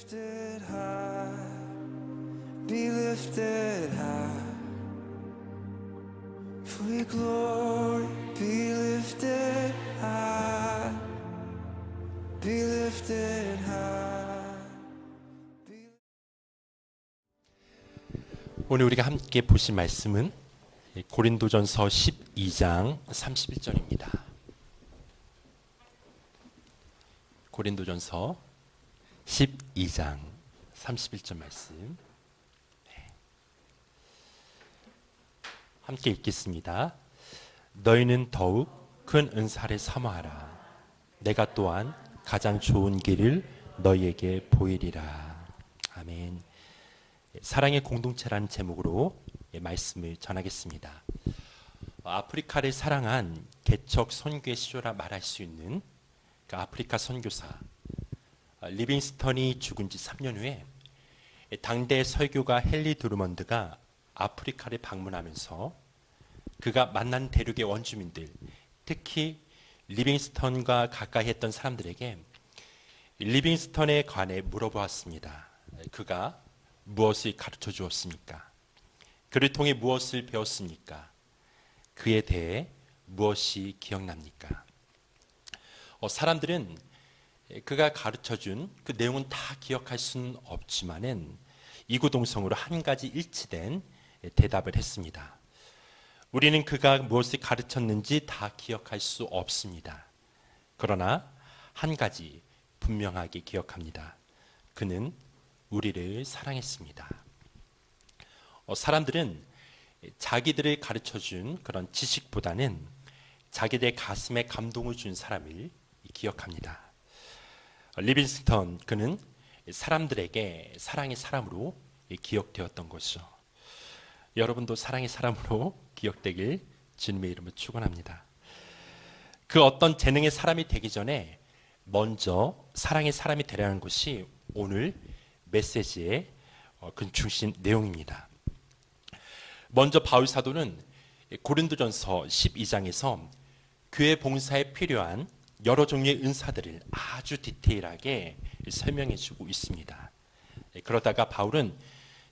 lifted high, be lifted high, for your glory, be lifted high, be lifted high. 오늘 우리가 함께 보실 말씀은 고린도전서 12장 31절입니다. 고린도전서 12장 31절 말씀. 함께 읽겠습니다. 너희는 더욱 큰 은사를 사모하라. 내가 또한 가장 좋은 길을 너희에게 보이리라. 아멘. 사랑의 공동체라는 제목으로 말씀을 전하겠습니다. 아프리카를 사랑한 개척 선교의 시조라 말할 수 있는 그 아프리카 선교사 리빙스턴이 죽은 지 3년 후에 당대 설교가 헨리 드루먼드가 아프리카를 방문하면서 그가 만난 대륙의 원주민들, 특히 리빙스턴과 가까이 했던 사람들에게 리빙스턴에 관해 물어보았습니다. 그가 무엇을 가르쳐 주었습니까? 그를 통해 무엇을 배웠습니까? 그에 대해 무엇이 기억납니까? 사람들은 그가 가르쳐준 그 내용은 다 기억할 수는 없지만은 이구동성으로 한 가지 일치된 대답을 했습니다. 우리는 그가 무엇을 가르쳤는지 다 기억할 수 없습니다. 그러나 한 가지 분명하게 기억합니다. 그는 우리를 사랑했습니다. 사람들은 자기들을 가르쳐준 그런 지식보다는 자기들의 가슴에 감동을 준 사람을 기억합니다. 리빙스턴 그는 사람들에게 사랑의 사람으로 기억되었던 것이죠. 여러분도 사랑의 사람으로 기억되길 주님의 이름으로 축원합니다. 그 어떤 재능의 사람이 되기 전에 먼저 사랑의 사람이 되라는 것이 오늘 메시지의 그 중심 내용입니다. 먼저 바울 사도는 고린도전서 12장에서 교회 봉사에 필요한 여러 종류의 은사들을 아주 디테일하게 설명해 주고 있습니다. 그러다가 바울은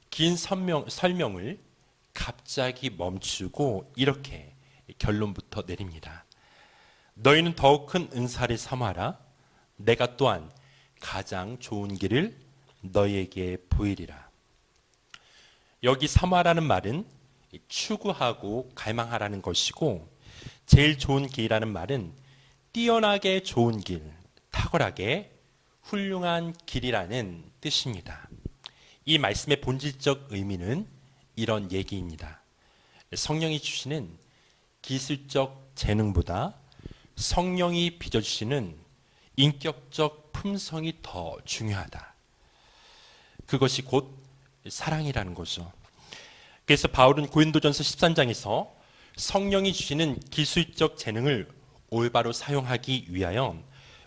긴 설명을 갑자기 멈추고 이렇게 결론부터 내립니다. 너희는 더욱 큰 은사를 사모하라. 내가 또한 가장 좋은 길을 너희에게 보이리라. 여기 사모하라는 말은 추구하고 갈망하라는 것이고, 제일 좋은 길이라는 말은 뛰어나게 좋은 길, 탁월하게 훌륭한 길이라는 뜻입니다. 이 말씀의 본질적 의미는 이런 얘기입니다. 성령이 주시는 기술적 재능보다 성령이 빚어주시는 인격적 품성이 더 중요하다. 그것이 곧 사랑이라는 거죠. 그래서 바울은 고린도전서 13장에서 성령이 주시는 기술적 재능을 올바로 사용하기 위하여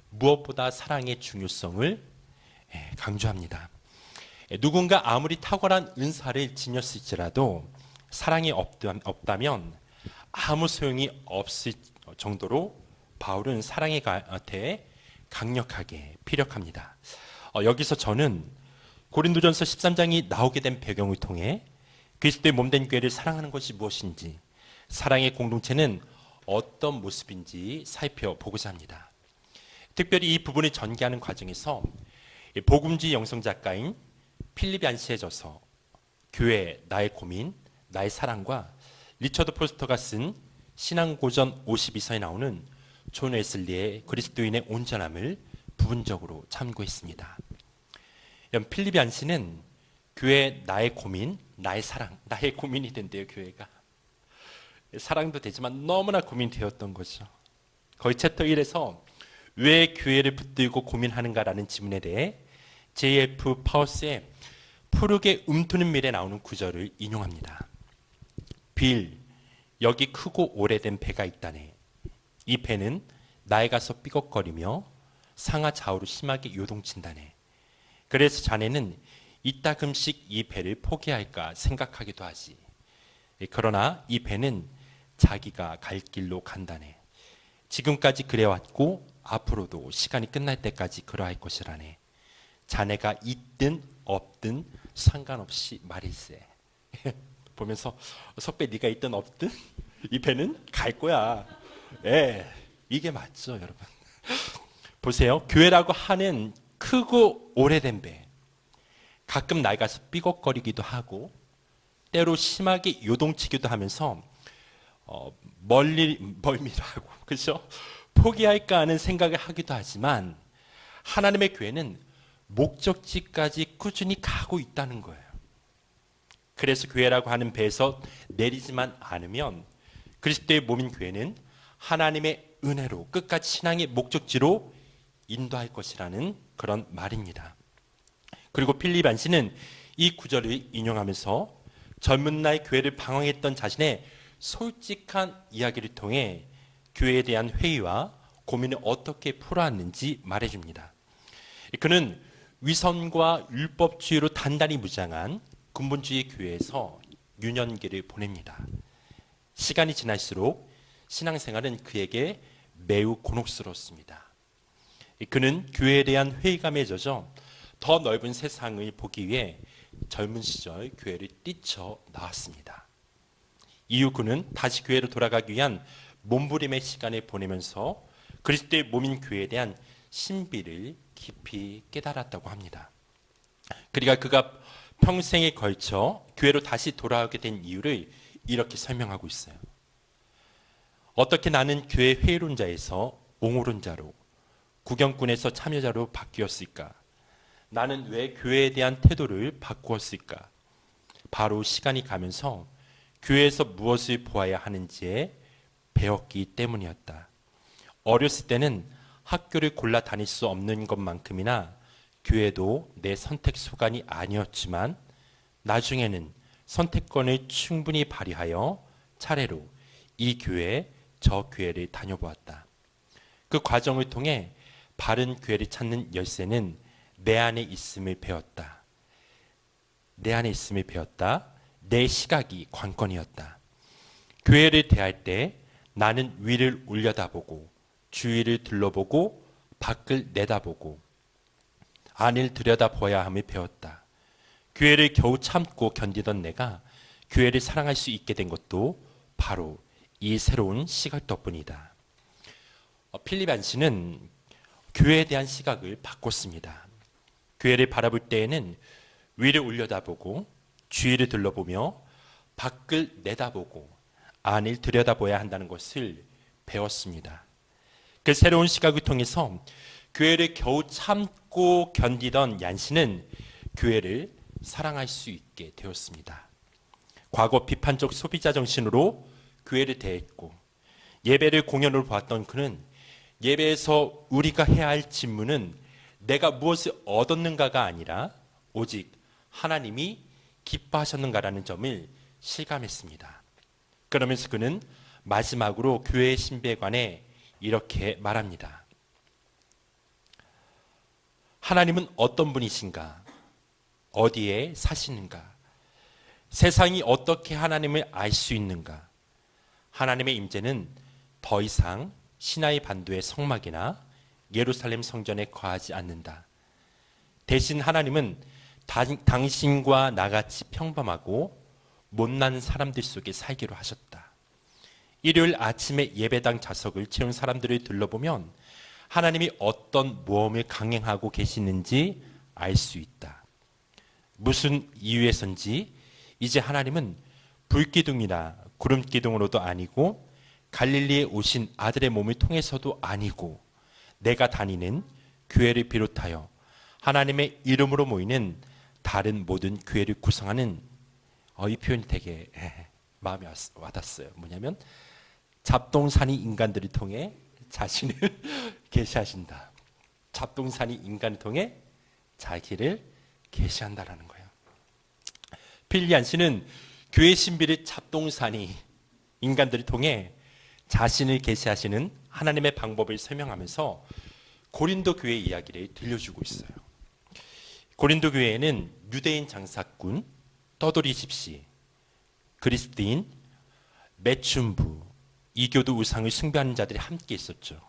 무엇보다 사랑의 중요성을 강조합니다. 누군가 아무리 탁월한 은사를 지녔을지라도 사랑이 없다면 아무 소용이 없을 정도로 바울은 사랑에 대해 강력하게 피력합니다. 여기서 저는 고린도전서 13장이 나오게 된 배경을 통해 그리스도의 몸된 교회를 사랑하는 것이 무엇인지, 사랑의 공동체는 어떤 모습인지 살펴보고자 합니다. 특별히 이 부분을 전개하는 과정에서 복음지 영성 작가인 필립 얀시의 저서 교회 나의 고민, 나의 사랑과 리처드 포스터가 쓴 신앙고전 52서에 나오는 존 웨슬리의 그리스도인의 온전함을 부분적으로 참고했습니다. 필립 얀시는 교회 나의 고민, 나의 사랑, 나의 고민이 된대요. 교회가 사랑도 되지만 너무나 고민되었던 거죠. 거의 챕터 1에서 왜 교회를 붙들고 고민하는가라는 질문에 대해 J.F. 파워스의 푸르게 움트는 밀에 나오는 구절을 인용합니다. 빌, 여기 크고 오래된 배가 있다네. 이 배는 나에 가서 삐걱거리며 상하 좌우로 심하게 요동친다네. 그래서 자네는 이따금씩 이 배를 포기할까 생각하기도 하지. 그러나 이 배는 자기가 갈 길로 간다네. 지금까지 그래왔고 앞으로도 시간이 끝날 때까지 그러할 것이라네. 자네가 있든 없든 상관없이 말일세. 보면서 석배 네가 있든 없든 이 배는 갈 거야. 예, 이게 맞죠, 여러분. 보세요. 교회라고 하는 크고 오래된 배. 가끔 낡아서 삐걱거리기도 하고 때로 심하게 요동치기도 하면서 멀미하고 그렇죠? 포기할까 하는 생각을 하기도 하지만 하나님의 교회는 목적지까지 꾸준히 가고 있다는 거예요. 그래서 교회라고 하는 배에서 내리지만 않으면 그리스도의 몸인 교회는 하나님의 은혜로 끝까지 신앙의 목적지로 인도할 것이라는 그런 말입니다. 그리고 필립 안시는 이 구절을 인용하면서 젊은 나이 교회를 방황했던 자신의 솔직한 이야기를 통해 교회에 대한 회의와 고민을 어떻게 풀어왔는지 말해줍니다. 그는 위선과 율법주의로 단단히 무장한 근본주의 교회에서 유년기를 보냅니다. 시간이 지날수록 신앙생활은 그에게 매우 곤혹스러웠습니다. 그는 교회에 대한 회의감에 젖어 더 넓은 세상을 보기 위해 젊은 시절 교회를 뛰쳐 나왔습니다. 이후 그는 다시 교회로 돌아가기 위한 몸부림의 시간을 보내면서 그리스도의 몸인 교회에 대한 신비를 깊이 깨달았다고 합니다. 그러니까 그가 평생에 걸쳐 교회로 다시 돌아오게 된 이유를 이렇게 설명하고 있어요. 어떻게 나는 교회 회의론자에서 옹호론자로, 구경꾼에서 참여자로 바뀌었을까? 나는 왜 교회에 대한 태도를 바꾸었을까? 바로 시간이 가면서 교회에서 무엇을 보아야 하는지에 배웠기 때문이었다. 어렸을 때는 학교를 골라 다닐 수 없는 것만큼이나 교회도 내 선택 소관이 아니었지만 나중에는 선택권을 충분히 발휘하여 차례로 이 교회, 저 교회를 다녀보았다. 그 과정을 통해 바른 교회를 찾는 열쇠는 내 안에 있음을 배웠다. 내 안에 있음을 배웠다. 내 시각이 관건이었다. 교회를 대할 때 나는 위를 올려다보고 주위를 둘러보고 밖을 내다보고 안을 들여다보아야 함을 배웠다. 교회를 겨우 참고 견디던 내가 교회를 사랑할 수 있게 된 것도 바로 이 새로운 시각 덕분이다. 필립 안시는 교회에 대한 시각을 바꿨습니다. 교회를 바라볼 때에는 위를 올려다보고 주위를 둘러보며 밖을 내다보고 안을 들여다봐야 한다는 것을 배웠습니다. 그 새로운 시각을 통해서 교회를 겨우 참고 견디던 얀시는 교회를 사랑할 수 있게 되었습니다. 과거 비판적 소비자 정신으로 교회를 대했고 예배를 공연으로 보았던 그는 예배에서 우리가 해야 할 직무는 내가 무엇을 얻었는가가 아니라 오직 하나님이 기뻐하셨는가라는 점을 실감했습니다. 그러면서 그는 마지막으로 교회의 신비에 관해 이렇게 말합니다. 하나님은 어떤 분이신가? 어디에 사시는가? 세상이 어떻게 하나님을 알 수 있는가? 하나님의 임재는 더 이상 시나이 반도의 성막이나 예루살렘 성전에 거하지 않는다. 대신 하나님은 당신과 나같이 평범하고 못난 사람들 속에 살기로 하셨다. 일요일 아침에 예배당 좌석을 채운 사람들을 둘러보면 하나님이 어떤 모험을 강행하고 계시는지 알 수 있다. 무슨 이유에선지 이제 하나님은 불기둥이나 구름기둥으로도 아니고 갈릴리에 오신 아들의 몸을 통해서도 아니고 내가 다니는 교회를 비롯하여 하나님의 이름으로 모이는 다른 모든 교회를 구성하는 이 표현이 되게 마음에 와닿았어요. 뭐냐면 잡동사니 인간들을 통해 자신을 계시하신다. 잡동사니 인간을 통해 자기를 계시한다라는 거예요. 필립 안시는 교회 신비를 잡동사니 인간들을 통해 자신을 계시하시는 하나님의 방법을 설명하면서 고린도 교회 이야기를 들려주고 있어요. 고린도 교회에는 유대인 장사꾼, 떠돌이 집시, 그리스도인, 매춘부, 이교도 우상을 숭배하는 자들이 함께 있었죠.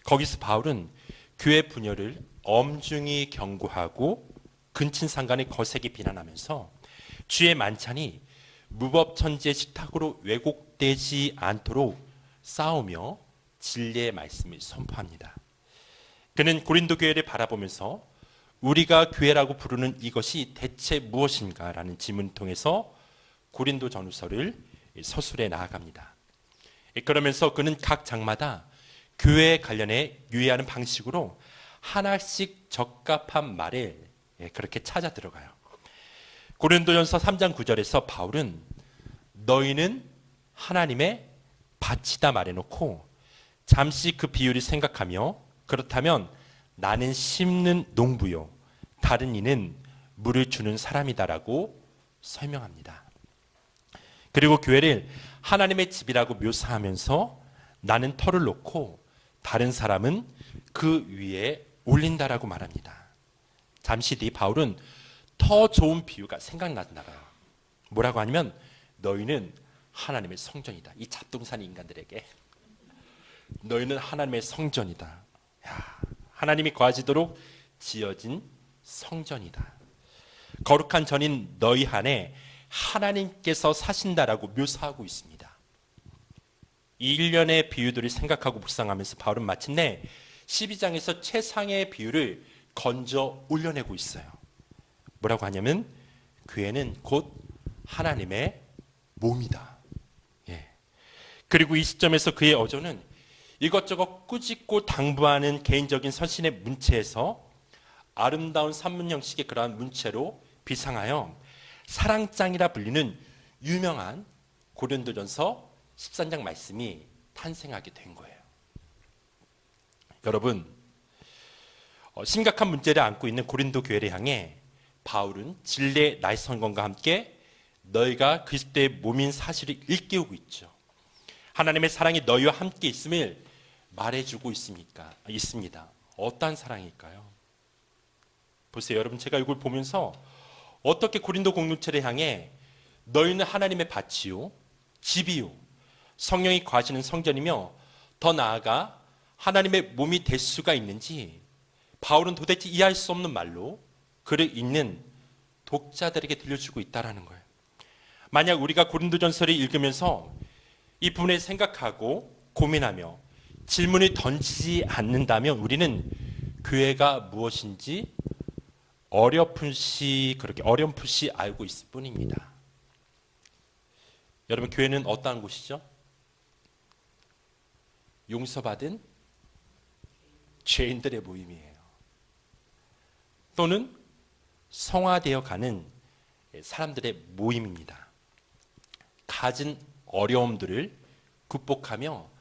거기서 바울은 교회 분열을 엄중히 경고하고 근친상간의 거세게 비난하면서 주의 만찬이 무법천지의 식탁으로 왜곡되지 않도록 싸우며 진리의 말씀을 선포합니다. 그는 고린도 교회를 바라보면서 우리가 교회라고 부르는 이것이 대체 무엇인가라는 질문을 통해서 고린도 전후서를 서술해 나아갑니다. 그러면서 그는 각 장마다 교회에 관련해 유의하는 방식으로 하나씩 적합한 말을 그렇게 찾아 들어가요. 고린도전서 3장 9절에서 바울은 너희는 하나님의 밭이다 말해놓고 잠시 그 비유를 생각하며 그렇다면 나는 심는 농부요 다른 이는 물을 주는 사람이다라고 설명합니다. 그리고 교회를 하나님의 집이라고 묘사하면서 나는 터를 놓고 다른 사람은 그 위에 올린다라고 말합니다. 잠시 뒤 바울은 더 좋은 비유가 생각나나 봐요. 뭐라고 하냐면 너희는 하나님의 성전이다. 이 잡동사니 인간들에게 너희는 하나님의 성전이다. 야, 하나님이 거하시도록 지어진 성전이다. 거룩한 전인 너희 안에 하나님께서 사신다라고 묘사하고 있습니다. 이 일련의 비유들을 생각하고 묵상하면서 바울은 마침내 12장에서 최상의 비유를 건져 올려내고 있어요. 뭐라고 하냐면 교회는 곧 하나님의 몸이다. 예. 그리고 이 시점에서 그의 어조는 이것저것 꾸짖고 당부하는 개인적인 선신의 문체에서 아름다운 산문 형식의 그러한 문체로 비상하여 사랑장이라 불리는 유명한 고린도전서 13장 말씀이 탄생하게 된 거예요. 여러분, 심각한 문제를 안고 있는 고린도 교회를 향해 바울은 진리의 날선건과 함께 너희가 그리스도의 몸인 사실을 일깨우고 있죠. 하나님의 사랑이 너희와 함께 있음을 말해주고 있습니다. 어떠한 사랑일까요? 보세요. 여러분, 제가 이걸 보면서 어떻게 고린도 공동체를 향해 너희는 하나님의 밭이요 집이요 성령이 거하시는 성전이며 더 나아가 하나님의 몸이 될 수가 있는지 바울은 도대체 이해할 수 없는 말로 글을 읽는 독자들에게 들려주고 있다는 거예요. 만약 우리가 고린도전서를 읽으면서 이 부분을 생각하고 고민하며 질문을 던지지 않는다면 우리는 교회가 무엇인지 어렴풋이 알고 있을 뿐입니다. 여러분, 교회는 어떠한 곳이죠? 용서받은 죄인들의 모임이에요. 또는 성화되어 가는 사람들의 모임입니다. 가진 어려움들을 극복하며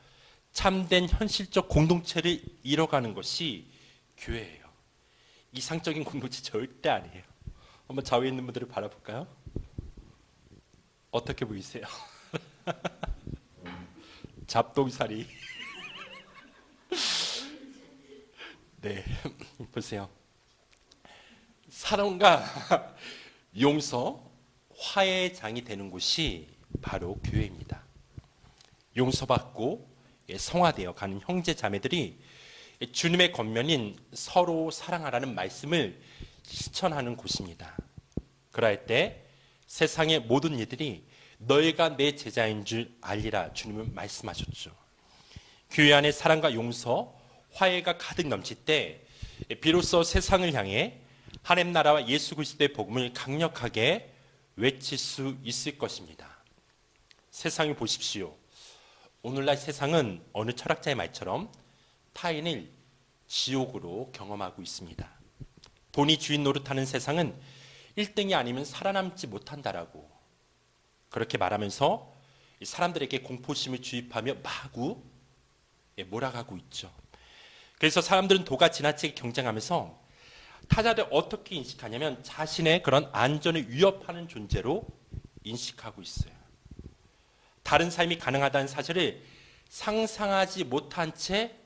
참된 현실적 공동체를 이뤄가는 것이 교회예요. 이상적인 공동체 절대 아니에요. 한번 좌우에 있는 분들을 바라볼까요? 어떻게 보이세요? 잡동사리. 네, 보세요. 사랑과 용서, 화해의 장이 되는 곳이 바로 교회입니다. 용서받고 성화되어 가는 형제 자매들이 주님의 겉면인 서로 사랑하라는 말씀을 실천하는 곳입니다. 그럴 때 세상의 모든 이들이 너희가 내 제자인 줄 알리라 주님은 말씀하셨죠. 교회 안에 사랑과 용서, 화해가 가득 넘칠 때 비로소 세상을 향해 하나님 나라와 예수 그리스도의 복음을 강력하게 외칠 수 있을 것입니다. 세상을 보십시오. 오늘날 세상은 어느 철학자의 말처럼 타인을 지옥으로 경험하고 있습니다. 돈이 주인 노릇하는 세상은 1등이 아니면 살아남지 못한다라고 그렇게 말하면서 사람들에게 공포심을 주입하며 마구 몰아가고 있죠. 그래서 사람들은 도가 지나치게 경쟁하면서 타자를 어떻게 인식하냐면 자신의 그런 안전을 위협하는 존재로 인식하고 있어요. 다른 삶이 가능하다는 사실을 상상하지 못한 채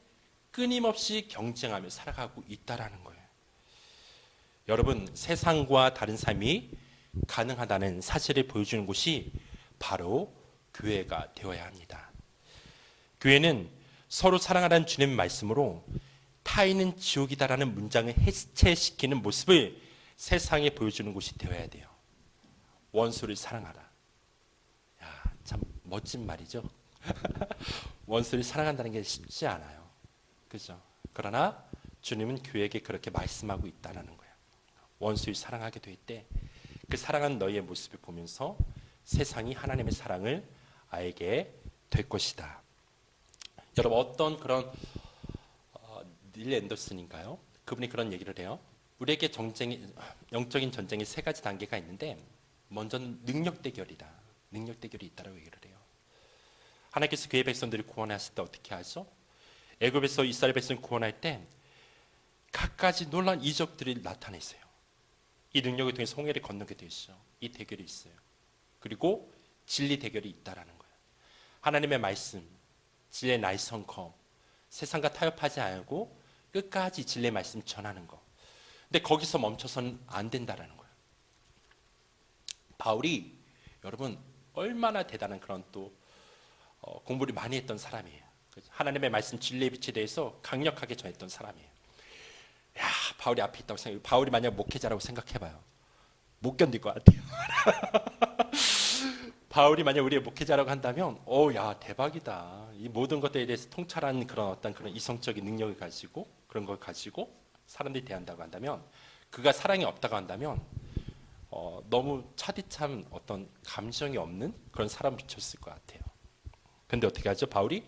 끊임없이 경쟁하며 살아가고 있다는 거예요. 여러분, 세상과 다른 삶이 가능하다는 사실을 보여주는 곳이 바로 교회가 되어야 합니다. 교회는 서로 사랑하라는 주님의 말씀으로 타인은 지옥이다라는 문장을 해체시키는 모습을 세상에 보여주는 곳이 되어야 돼요. 원수를 사랑하라. 야, 참 멋진 말이죠. 원수를 사랑한다는 게 쉽지 않아요. 그죠? 그러나 주님은 교회에게 그렇게 말씀하고 있다는 거예요. 원수를 사랑하게 될 때 그 사랑한 너희의 모습을 보면서 세상이 하나님의 사랑을 알게 될 것이다. 여러분 어떤 그런 닐 앤더슨인가요? 그분이 그런 얘기를 해요. 우리에게 영적인 전쟁의 세 가지 단계가 있는데 먼저는 능력 대결이다. 능력 대결이 있다라고 얘기를 해요. 하나님께서 그의 백성들을 구원하실 때 어떻게 하죠? 애굽에서 이스라엘 백성 구원할 때 갖가지 놀라운 이적들이 나타냈어요. 이 능력을 통해서 홍해를 건너게 되죠. 이 대결이 있어요. 그리고 진리 대결이 있다라는 거예요. 하나님의 말씀, 진리의 날성검, 세상과 타협하지 않고 끝까지 진리의 말씀 전하는 거. 근데 거기서 멈춰서는 안 된다라는 거예요. 바울이 여러분 얼마나 대단한 그런 또 공부를 많이 했던 사람이에요. 하나님의 말씀 진리의 빛에 대해서 강력하게 전했던 사람이에요. 야, 바울이 앞에 있다고 생각해요. 바울이 만약 목회자라고 생각해봐요. 못 견딜 것 같아요. 바울이 만약 우리의 목회자라고 한다면, 야, 대박이다. 이 모든 것들에 대해서 통찰하는 그런 어떤 그런 이성적인 능력을 가지고 그런 걸 가지고 사람들이 대한다고 한다면, 그가 사랑이 없다고 한다면, 너무 차디찬 어떤 감정이 없는 그런 사람 비쳤을 것 같아요. 근데 어떻게 하죠? 바울이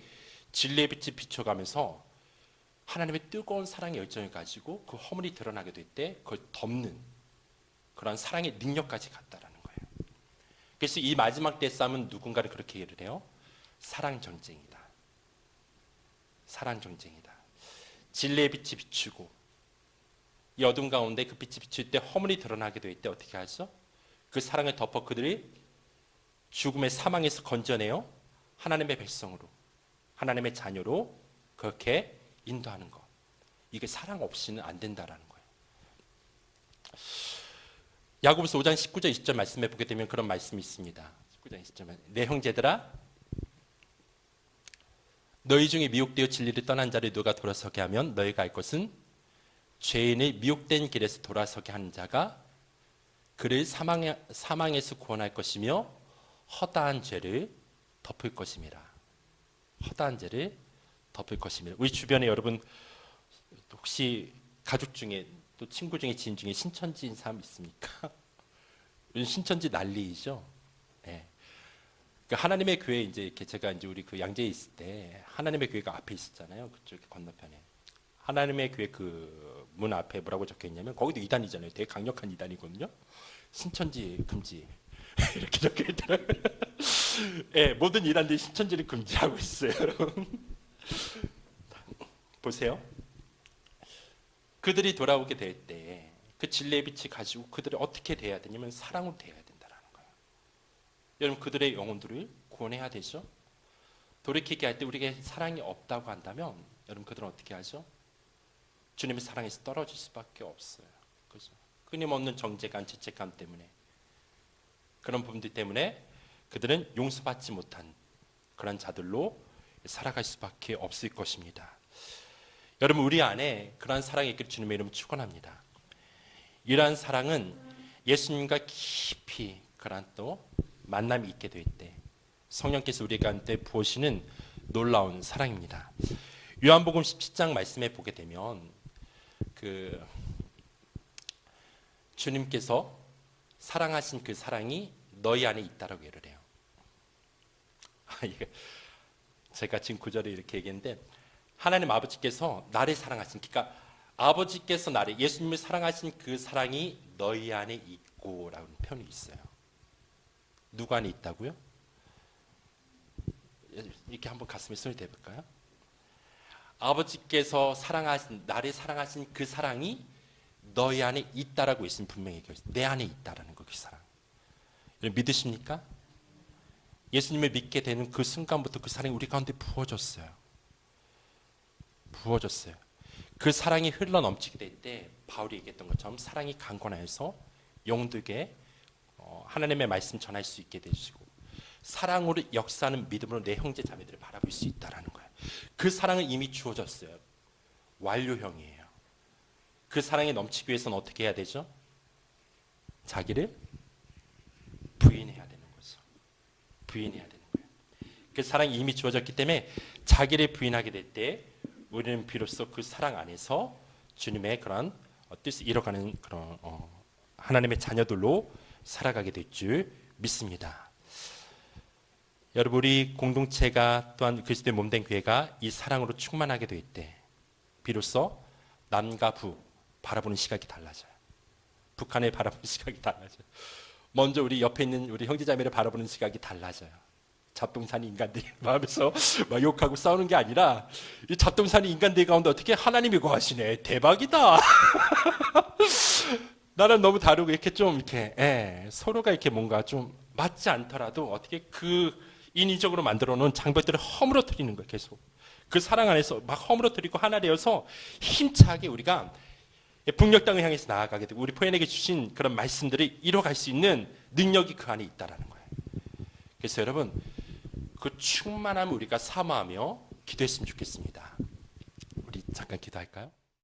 진리의 빛이 비춰가면서 하나님의 뜨거운 사랑의 열정을 가지고 그 허물이 드러나게 될 때 그걸 덮는 그런 사랑의 능력까지 갖다라는 거예요. 그래서 이 마지막 때의 싸움은 누군가를 그렇게 얘기를 해요. 사랑 전쟁이다. 사랑 전쟁이다. 진리의 빛이 비추고 이 어둠 가운데 그 빛이 비칠 때 허물이 드러나게 될 때 어떻게 하죠? 그 사랑을 덮어 그들이 죽음의 사망에서 건져내어 하나님의 백성으로, 하나님의 자녀로 그렇게 인도하는 것. 이게 사랑 없이는 안 된다라는 거예요. 야고보서 5장 19절 20절 말씀해 보게 되면 그런 말씀이 있습니다. 19장 20절. 내 형제들아, 너희 중에 미혹되어 진리를 떠난 자를 누가 돌아서게 하면 너희가 알 것은 죄인의 미혹된 길에서 돌아서게 하는 자가 그를 사망에서 구원할 것이며 허다한 죄를 덮을 것임이라. 허다한 죄를 덮을 것입니다. 우리 주변에 여러분 혹시 가족 중에 또 친구 중에 지인 중에 신천지인 사람 있습니까? 요즘 신천지 난리죠. 네. 그러니까 하나님의 교회 이제 이렇게 제가 이제 우리 그 양재에 있을 때 하나님의 교회가 앞에 있었잖아요. 그쪽 건너편에 하나님의 교회 그 문 앞에 뭐라고 적혀 있냐면 거기도 이단이잖아요. 되게 강력한 이단이거든요. 신천지 금지 이렇게 적혀 있더라고요. 네, 모든 이단들이 신천지를 금지하고 있어요. 여러분. 보세요. 그들이 돌아오게 될 때 그 진리의 빛이 가지고 그들이 어떻게 돼야 되냐면 사랑으로 돼야 된다는 거예요. 여러분 그들의 영혼들을 구원해야 되죠. 돌이키게 할 때 우리에게 사랑이 없다고 한다면 여러분 그들은 어떻게 하죠? 주님의 사랑에서 떨어질 수밖에 없어요. 그죠? 끊임없는 정죄감, 죄책감 때문에 그런 부분들 때문에 그들은 용서받지 못한 그런 자들로 살아갈 수밖에 없을 것입니다. 여러분 우리 안에 그러한 사랑이 있기를 주님의 이름으로 축원합니다. 이러한 사랑은 예수님과 깊이 그러한 또 만남이 있게 될 때 성령께서 우리 가운데 부으시는 놀라운 사랑입니다. 요한복음 17장 말씀에 보게 되면 그 주님께서 사랑하신 그 사랑이 너희 안에 있다라고 얘기를 해요. 제가 지금 구절을 이렇게 얘기했는데 하나님 아버지께서 나를 사랑하신, 그러니까 아버지께서 나를, 예수님을 사랑하신 그 사랑이 너희 안에 있고 라는 표현이 있어요. 누구 안에 있다고요? 이렇게 한번 가슴에 손을 대볼까요? 아버지께서 사랑하신, 나를 사랑하신 그 사랑이 너희 안에 있다라고 예수님 분명히 얘기했어요. 내 안에 있다라는 거, 그 사랑. 믿으십니까? 예수님을 믿게 되는 그 순간부터 그 사랑이 우리 가운데 부어졌어요. 부어졌어요. 그 사랑이 흘러 넘치게 될 때 바울이 얘기했던 것처럼 사랑이 강건하여서 영들에게 하나님의 말씀 전할 수 있게 되시고 사랑으로 역사하는 믿음으로 내 형제 자매들을 바라볼 수 있다라는 거예요. 그 사랑은 이미 주어졌어요. 완료형이에요. 그 사랑이 넘치기 위해서는 어떻게 해야 되죠? 자기를 부인해야 되는 거죠. 부인해야 되는 거예요. 그 사랑이 이미 주어졌기 때문에 자기를 부인하게 될 때 우리는 비로소 그 사랑 안에서 주님의 그런 뜻을 이뤄가는 그런 하나님의 자녀들로 살아가게 될 줄 믿습니다. 여러분, 우리 공동체가 또한 그리스도의 몸된 교회가 이 사랑으로 충만하게 될 때 비로소 남과 부 바라보는 시각이 달라져요. 북한을 바라보는 시각이 달라져요. 먼저 우리 옆에 있는 우리 형제자매를 바라보는 시각이 달라져요. 잡동사니 인간들이 하면서 막 욕하고 싸우는 게 아니라 이 잡동사니 인간들 가운데 어떻게 하나님이 거하시네, 대박이다. 나는 너무 다르고 이렇게 좀 이렇게 서로가 이렇게 뭔가 좀 맞지 않더라도 어떻게 그 인위적으로 만들어 놓은 장벽들을 허물어뜨리는 거예요. 계속 그 사랑 안에서 막 허물어뜨리고 하나 되어서 힘차게 우리가 북녘 땅을 향해서 나아가게 되고 우리 포연에게 주신 그런 말씀들을 이뤄갈 수 있는 능력이 그 안에 있다라는 거예요. 그래서 여러분, 그 충만함을 우리가 사모하며 기도했으면 좋겠습니다. 우리 잠깐 기도할까요?